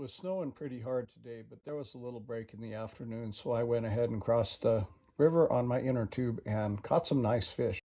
It was snowing pretty hard today, but there was a little break in the afternoon, so I went ahead and crossed the river on my inner tube and caught some nice fish.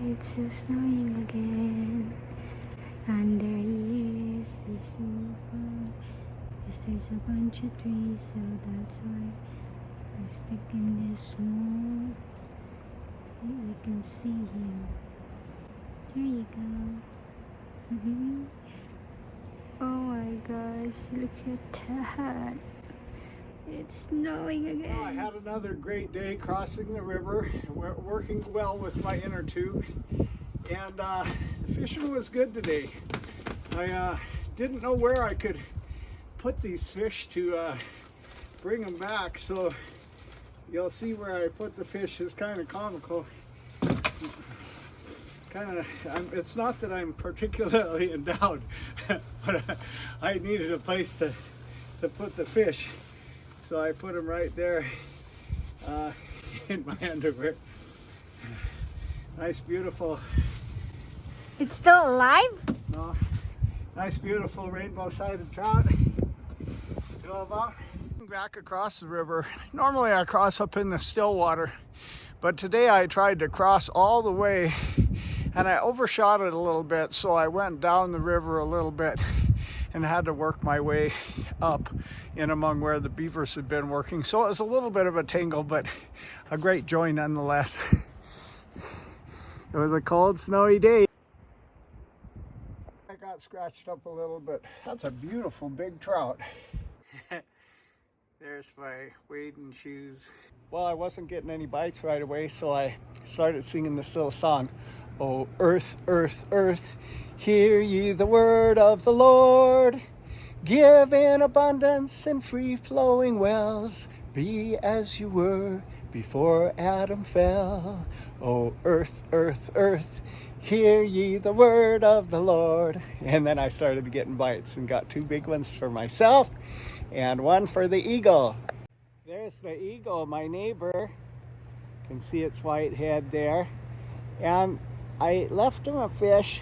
It's so snowing again, and there he is. He's so fun. Yes, there's a bunch of trees, so that's why I stick in this small. You can see him. There you go. Oh my gosh, look at that. It's snowing again. Well, I had another great day crossing the river, working well with my inner tube, and the fishing was good today. I didn't know where I could put these fish to bring them back, so you'll see where I put the fish is kind of comical. It's not that I'm particularly endowed, but I needed a place to put the fish. So I put them right there in my underwear. Nice, beautiful. It's still alive? No, nice, beautiful rainbow-sided trout. Back across the river. Normally I cross up in the still water, but today I tried to cross all the way and I overshot it a little bit, so I went down the river a little bit and had to work my way up in among where the beavers had been working. So it was a little bit of a tangle, but a great joy nonetheless. It was a cold, snowy day. I got scratched up a little bit. That's a beautiful big trout. There's my wading shoes. Well, I wasn't getting any bites right away, so I started singing this little song. Oh, earth, earth, earth, hear ye the word of the Lord. Give in abundance and free-flowing wells. Be as you were before Adam fell. Oh, earth, earth, earth, hear ye the word of the Lord. And then I started getting bites and got 2 big ones for myself and 1 for the eagle. There's the eagle, my neighbor. You can see its white head there. And I left him a fish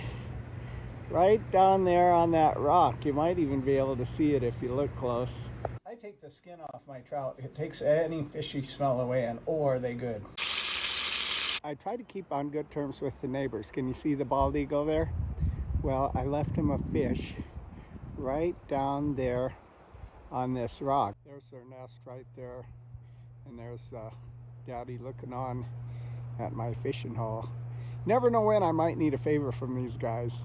right down there on that rock. You might even be able to see it if you look close. I take the skin off my trout. It takes any fishy smell away, and oh, are they good. I try to keep on good terms with the neighbors. Can you see the bald eagle there? Well, I left him a fish right down there on this rock. There's their nest right there, and there's Daddy looking on at my fishing hole. Never know when I might need a favor from these guys.